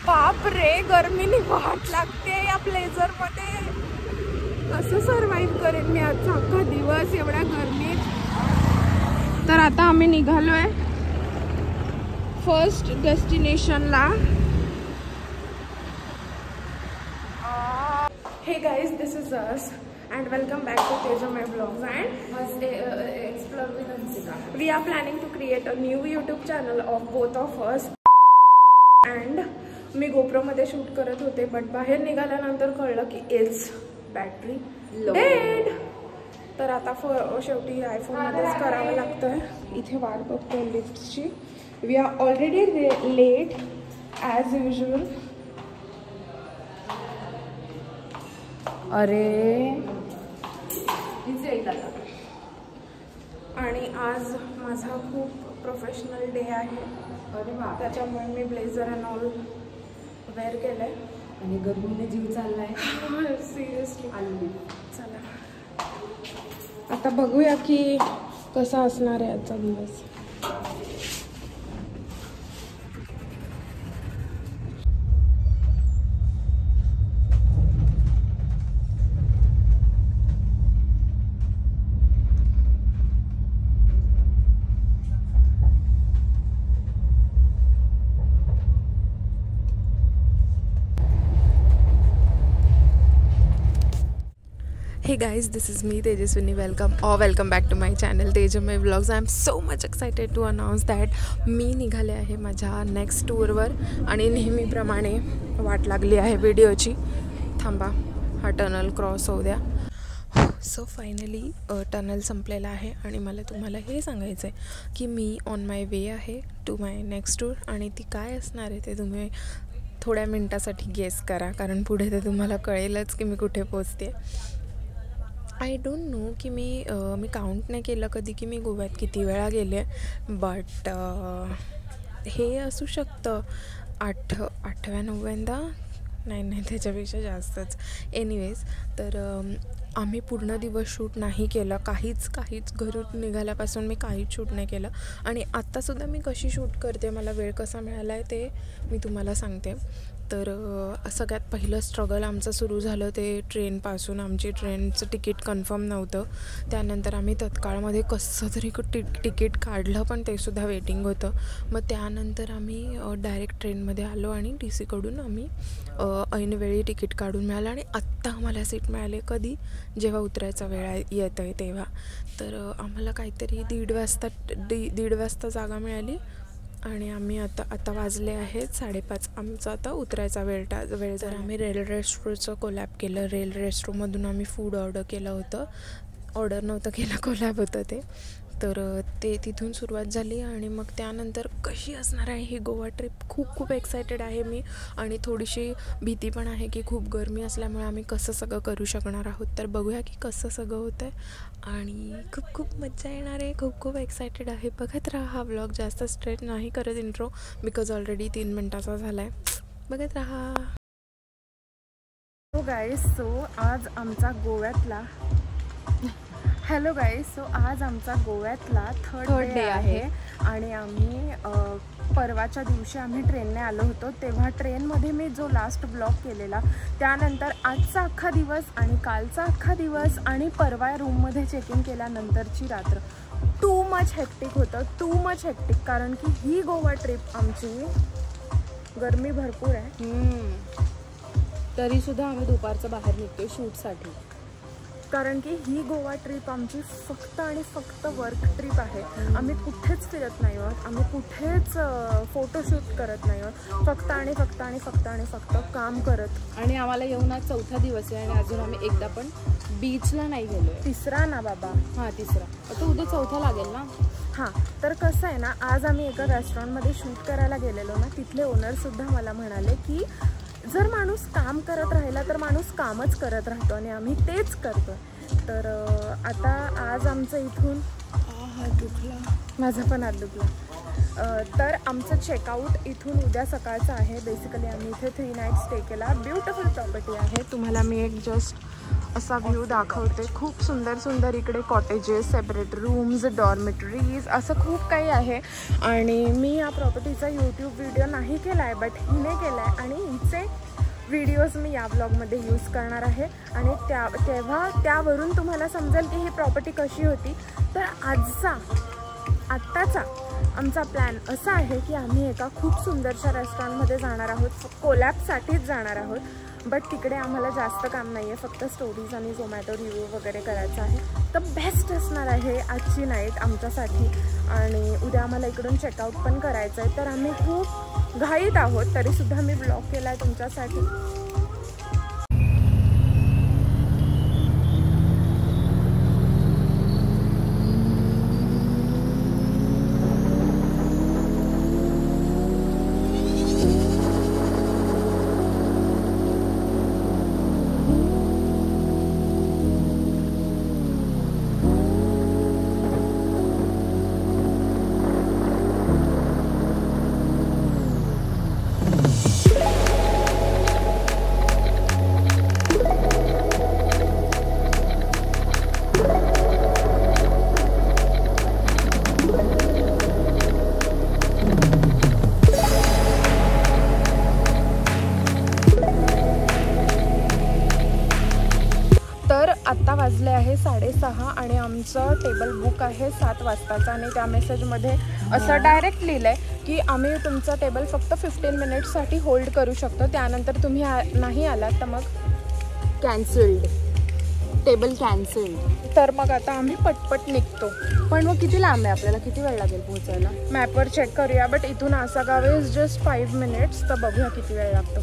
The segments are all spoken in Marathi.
बाप रे, गर्मीने वाट लागते या ब्लेझर मध्ये. कसं सर्वाइव्ह करेन मी आजचा अख्खा दिवस एवढ्या गर्मीत. तर आता आम्ही निघालोय फर्स्ट डेस्टिनेशनला. Hey guys, this is us and welcome back to Tejamay Vlogs and Explore with Hansika. We are planning to create a new YouTube channel of both of us. And me GoPro मध्ये शूट करत होते, बट बाहेर निघाल्यानंतर कळलं की इट्स बॅटरी डेड. तर आता शेवटी आयफोन मध्येच करावं लागतंय. इथे वाट बघतोय लिफ्टची. We are already late as usual. अरे आणि आज माझा खूप प्रोफेशनल डे आहे. त्याच्यामुळे मी ब्लेझर अँड ऑल वेअर केलंय आणि गर्मीने जीव चाललाय. सिरियसली. चला आता बघूया की कसा असणार आहे आजचा दिवस. Hey guys, this is me Tejaswini. Welcome back to my channel Tejamay Vlogs. I am so much excited to announce that मी निघाले आहे माझ्या नेक्स्ट टूरवर. आणि नेहमीप्रमाणे वाट लागली आहे व्हिडिओची. थांबा, हा टनल क्रॉस होऊ द्या. सो फायनली टनल संपलेला आहे आणि मला तुम्हाला हे सांगायचं आहे की मी ऑन माय वे आहे टू माय नेक्स्ट टूर. आणि ती काय असणार आहे ते तुम्ही थोड्या मिनटासाठी गेस करा, कारण पुढे ते तुम्हाला कळेलच की मी कुठे पोचते. आय डोंट नो की मी काउंट नाही केलं कधी की मी गोव्यात किती वेळा गेले. बट हे असू शकतं 8व्या 9व्यांदा, नाही त्याच्यापेक्षा जास्तच. एनिवेज, तर आम्ही पूर्ण दिवस शूट नाही केलं. काहीच घरून निघाल्यापासून मी काहीच शूट नाही केलं. आणि आत्तासुद्धा मी कशी शूट करते, मला वेळ कसा मिळाला आहे ते मी तुम्हाला सांगते. तर सगळ्यात पहिलं स्ट्रगल आमचं सुरू झालं ते ट्रेनपासून. आमची ट्रेनचं तिकीट कन्फर्म नव्हतं. त्यानंतर आम्ही तत्काळमध्ये कसं तरी तिकीट काढलं, पण ते सुद्धा वेटिंग होतं. मग त्यानंतर आम्ही डायरेक्ट ट्रेनमध्ये आलो आणि TCकडून आम्ही ऐनवेळी तिकीट काढून मिळालं. आणि आत्ता आम्हाला सीट मिळाली कधी, जेव्हा उतरायचा वेळ येत आहे तेव्हा. तर आम्हाला काहीतरी दीड वाजता जागा मिळाली. आणि आम्ही आता वाजले आहेत 5:30. आमचा आता उतरायचा वेळ जर आम्ही रेल रेस्टोरंटचं कोलॅब केलं. रेल रेस्टोरंटमधून आम्ही फूड ऑर्डर केलं होतं. कोलॅब होतं ते. तर ते तिथून सुरुवात झाली. आणि मग त्यानंतर कशी असणार आहे ही गोवा ट्रिप, खूप एक्सायटेड आहे मी. आणि थोडीशी भीती पण आहे की खूप गरमी असल्यामुळे आम्ही कसं सगळं करू शकणार आहोत. तर बघूया की कसं सगळं होतं आहे. आणि खूप मजा येणार आहे. खूप एक्सायटेड आहे. बघत राहा हा व्लॉग. जास्त स्ट्रेट नाही करत इंट्रो, बिकॉज ऑलरेडी 3 मिनटाचा झाला आहे. बघत राहा. हॅलो गाईज, सो आज आमचा गोव्यातला थर्ड डे आहे. आणि आम्ही परवाच्या दिवशी आम्ही ट्रेनने आलो होतो. तेव्हा ट्रेनमध्ये मी जो लास्ट ब्लॉग केलेला, त्यानंतर आजचा अख्खा दिवस आणि कालचा अख्खा दिवस आणि परवा रूममध्ये चेक इन केल्यानंतरची रात्र टू मच हेक्टिक होतं. कारण की ही गोवा ट्रिप आमची, गरमी भरपूर आहे तरीसुद्धा आम्ही दुपारचं बाहेर निघतो शूटसाठी. कारण की ही गोवा ट्रिप आमची फक्त आणि फक्त वर्क ट्रिप आहे. आम्ही कुठेच फिरत नाही आहोत, आम्ही कुठेच फोटोशूट करत नाही आहोत. फक्त काम करत. आणि आम्हाला येऊन आज 4था दिवस आहे आणि अजून आम्ही एकदा पण बीचला नाही गेलो आहे. 3रा ना बाबा. हां 3रा. आता उद्या 4था लागेल ना. हां, तर कसं आहे ना, आज आम्ही एका रेस्टॉरंटमध्ये शूट करायला गेलेलो ना, तिथले ओनरसुद्धा मला म्हणाले की जर माणूस काम करत राहिला तर माणूस कामच करत राहतो आणि आम्ही तेच करतो. तर आता आज आमचं इथून हात दुखला, माझा पण हात दुखला. तर आमचं चेकआउट इथून उद्या सकाळचं आहे. बेसिकली आम्ही इथे 3 नाईट स्टे केला. ब्युटिफुल प्रॉपर्टी आहे. तुम्हाला मी एक जस्ट असा व्ह्यू दाखवते. खूप सुंदर सुंदर इकडे कॉटेजेस, सेपरेट रूम्स, डॉर्मेटरीज असं खूप काही आहे. आणि मी या प्रॉपर्टीचा यूट्यूब व्हिडिओ नाही केला आहे, बट हिने केला आहे आणि हिचे व्हिडिओज मी या ब्लॉगमध्ये यूज करणार आहे. आणि तेव्हा त्यावरून तुम्हाला समजेल की ही प्रॉपर्टी कशी होती. तर आत्ताचा आमचा प्लॅन असा आहे की आम्ही एका खूप सुंदरशा रेस्टॉरंटमध्ये जाणार आहोत. कोलॅबसाठीच जाणार आहोत. बट तिकडे आम्हाला जास्त काम नाही आहे, फक्त स्टोरीज आणि झोमॅटो रिव्ह्यू वगैरे करायचं आहे. तर बेस्ट असणार आहे आजची नाईट आमच्यासाठी. आणि उद्या आम्हाला इकडून चेकआउट पण करायचं आहे. तर आम्ही खूप घाईत आहोत, तरीसुद्धा मी ब्लॉग केला आहे तुमच्यासाठी. आत्ता वाजले आहे 6:30 आणि आमचं टेबल बुक आहे 7 वाजताचा. आणि त्या मेसेजमध्ये असं डायरेक्ट लिहिलं आहे की आम्ही तुमचं टेबल फक्त 15 मिनिट्ससाठी होल्ड करू शकतो, त्यानंतर तुम्ही नाही आलात तर मग कॅन्सल्ड, टेबल कॅन्सल्ड. तर मग आता आम्ही पटपट निघतो. पण मग किती लांब आहे, आपल्याला किती वेळ लागेल पोहोचायला? मॅपवर चेक करूया, बट इथून आसागाव इज जस्ट 5 मिनिट्स. तर बघूया किती वेळ लागतो.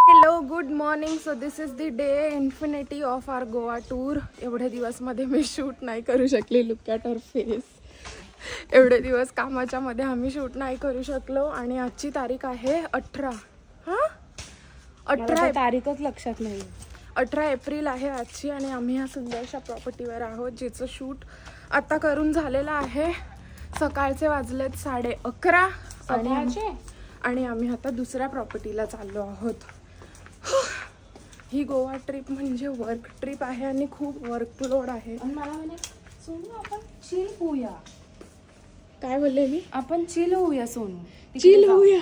Hello, good morning. So this is the day infinity of our Goa tour. एवढे दिवसमध्ये मी शूट नाही करू शकली. Look at our face. एवढे दिवस कामाच्या मध्ये आम्ही शूट नाही करू शकलो. आणि आजची तारीख आहे 18. 18 तारीखच लक्षात नाही. 18 एप्रिल आहे आजची. आणि आम्ही ह्या सुंदरशा प्रॉपर्टीवर आहोत, जिचं शूट आता करून झालेलं आहे. सकाळचे वाजलेत 11:30 आणि आम्ही आता दुसऱ्या प्रॉपर्टीला चाललो आहोत. ही गोवा ट्रिप म्हणजे वर्क ट्रिप आहे आणि खूप वर्कलोड आहे. सोनू, आपण चिल होऊया. काय बोलले मी? आपण चिल होऊया सोनू, चिल होऊया.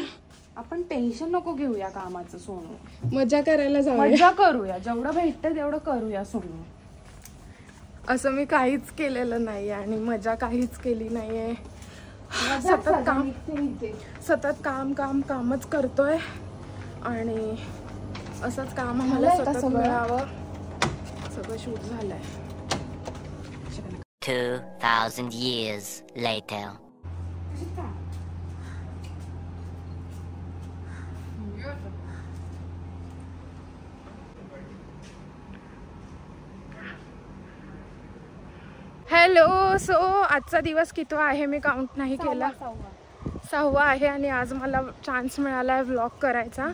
आपण टेन्शन नको घेऊया कामाचं सोनू. मजा करायला जाऊया, मजा करूया. जेवढं भेटतं तेवढं करूया सोनू. असं मी काहीच केलेलं नाही आणि मजा काहीच केली नाहीये. सतत कामच करतोय आणि असंच काम आम्हाला सतत मिळावं. सगळं शूट झालंय. 2000 years later. हॅलो. सो आजचा दिवस किती आहे मी काउंट नाही केला. 6वा आहे. आणि आज मला चान्स मिळाला आहे व्लॉग करायचा.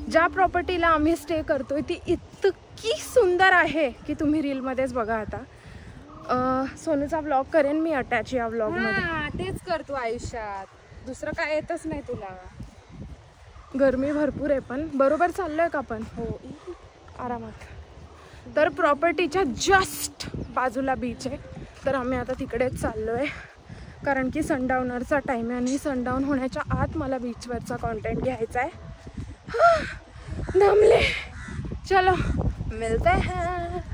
ज्या प्रॉपर्टीला आम्ही स्टे करतोय ती इतकी सुंदर आहे की तुम्ही रीलमध्येच बघा. आता सोनूचा व्लॉग करेन मी अटॅच या व्लॉगमध्ये. तेच करतो आयुष्यात, दुसरं काय येतच नाही तुला. गरमी भरपूर आहे पण बरोबर चाललोय का आपण? हो, आरामात. तर प्रॉपर्टीच्या जस्ट बाजूला बीच आहे. तर आम्ही आता तिकडेच चाललोय कारण की सनडाऊनरचा टाईम आहे आणि सनडाऊन होण्याच्या आत मला बीचवरचा कॉन्टेंट घ्यायचा आहे. दमले. चलो मिलते हैं.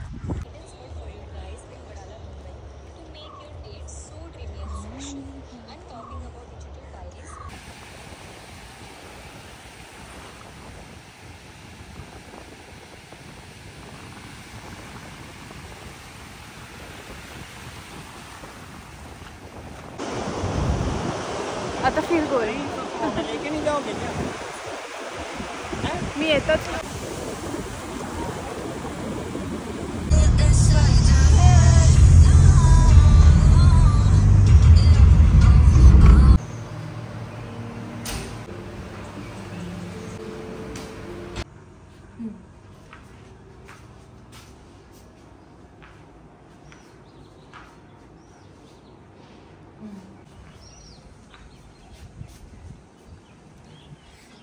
आता फील गोरी मी येतच.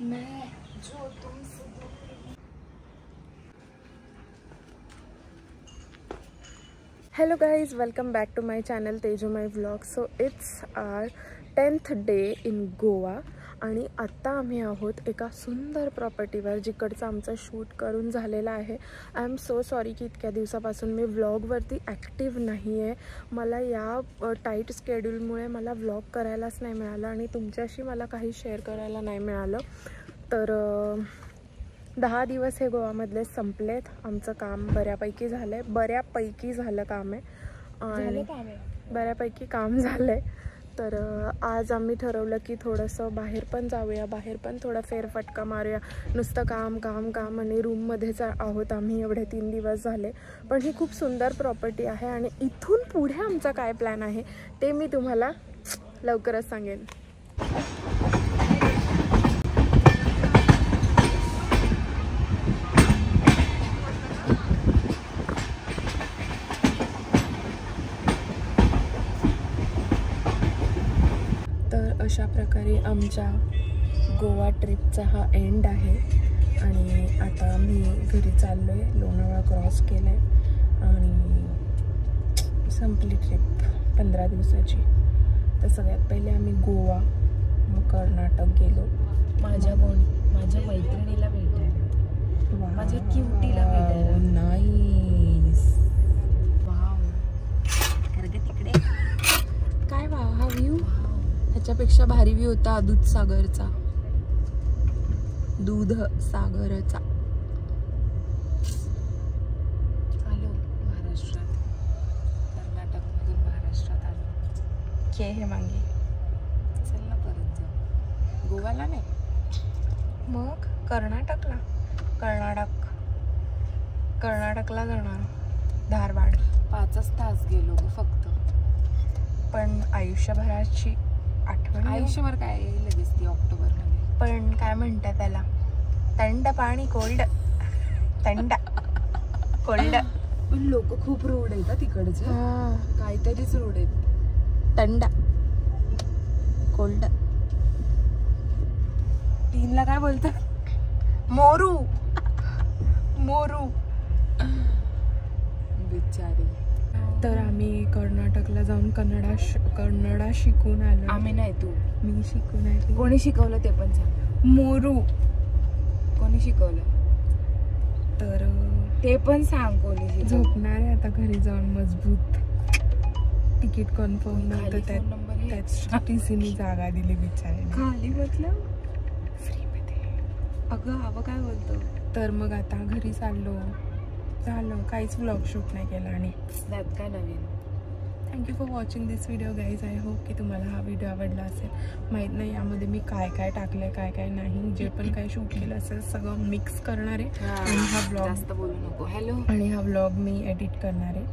मैं जो तुमसे Hello guys, welcome back to my channel Tejumai Vlog. So it's our 10th day in Goa आणि आत्ता आम्ही आहोत एका सुंदर प्रॉपर्टीवर जिकडचं आमचं शूट करून झालेलं आहे. आय एम सो सॉरी की इतक्या दिवसापासून मी व्लॉगवरती ॲक्टिव्ह नाही आहे. मला या टाईट स्केड्यूलमुळे मला व्लॉग करायलाच नाही मिळालं आणि तुमच्याशी मला काही शेअर करायला नाही मिळालं. तर 10 दिवस हे गोवामधले संपलेत. आमचं काम बऱ्यापैकी झालं आहे, बऱ्यापैकी झालं काम आहे आणि बऱ्यापैकी काम झालं आहे. तर आज आम्ही ठरवलं की थोडंसं बाहेर पण जाऊया, बाहेर पण थोडा फेरफटका मारूया. नुसतं काम काम काम आणि रूममध्येच आहोत आम्ही एवढे 3 दिवस झाले. पण ही खूप सुंदर प्रॉपर्टी आहे आणि इथून पुढे आमचा काय प्लॅन आहे ते मी तुम्हाला लवकरच सांगेन. अशा प्रकारे आमच्या गोवा ट्रिपचा हा एंड आहे आणि आता आम्ही घरी चाललो आहे. लोणावळा क्रॉस केलं आहे आणि संपली ट्रिप 15 दिवसाची. तर सगळ्यात पहिले आम्ही गोवा, मग कर्नाटक गेलो. माझ्या मैत्रिणीला भेटायला, माझ्या क्यूटीला भेटायला. नाईस. वाव, तिकडे काय वाव हा व्ह्यू. ह्याच्यापेक्षा भारी व्ह्यू होता दूधसागरचा. आलो महाराष्ट्रात, कर्नाटकमधून महाराष्ट्रात आलो. के हे मागे चल ना परत जाऊ. गोवाला नाही, मग कर्नाटकला. कर्नाटकला जाणार, धारवाड. 5 तास गेलो ग फक्त. पण आयुष्यभराची आठवण. आयुष्यभर काय लगेच ती ऑक्टोबरमध्ये. पण काय म्हणतात त्याला, थंड पाणी कोल्ड. थंड कोल्ड. पण लोक खूप रूढ आहेत तिकडचे. काहीतरीच रूढ आहेत. थंड कोल्ड. 3ला काय बोलतात? मोरू. मोरू बिचारी. तर आम्ही कर्नाटकला जाऊन कन्नडा शिकून आलो. आम्ही नाही, तू. मी शिकून आली. कोणी शिकवलं ते पण सांग. मोरू कोणी शिकवलं तर ते पण सांग. कोणी शिकवलं? झोपणार आहे आता घरी जाऊन मजबूत. तिकीट कन्फर्म नव्हतं, त्यात TCने जागा दिली बिचारीने. खाली म्हटलं फ्रीमध्ये. अगं हवं काय बोलतो. तर मग आता घरी चाललो. झालं, काहीच व्लॉग शूट नाही केला. आणि त्यात काय नवीन. Thank you for watching this video guys. I hope की तुम्हाला हा व्हिडिओ आवडला असेल. माहीत नाही यामध्ये मी काय काय टाकलं आहे, काय काय नाही. जे पण काय शूट केलं असेल सगळं मिक्स करणार आहे आणि हा व्लॉग जास्त बोलू नको. हॅलो. आणि हा व्लॉग मी एडिट करणार आहे.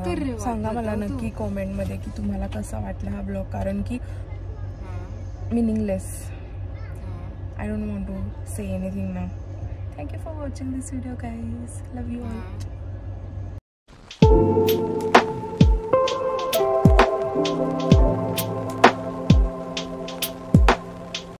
तर सांगा मला नक्की कॉमेंटमध्ये की तुम्हाला कसा वाटला हा व्लॉग. कारण की meaningless. I don't want to say anything now. Thank you for watching this video guys. Love you all.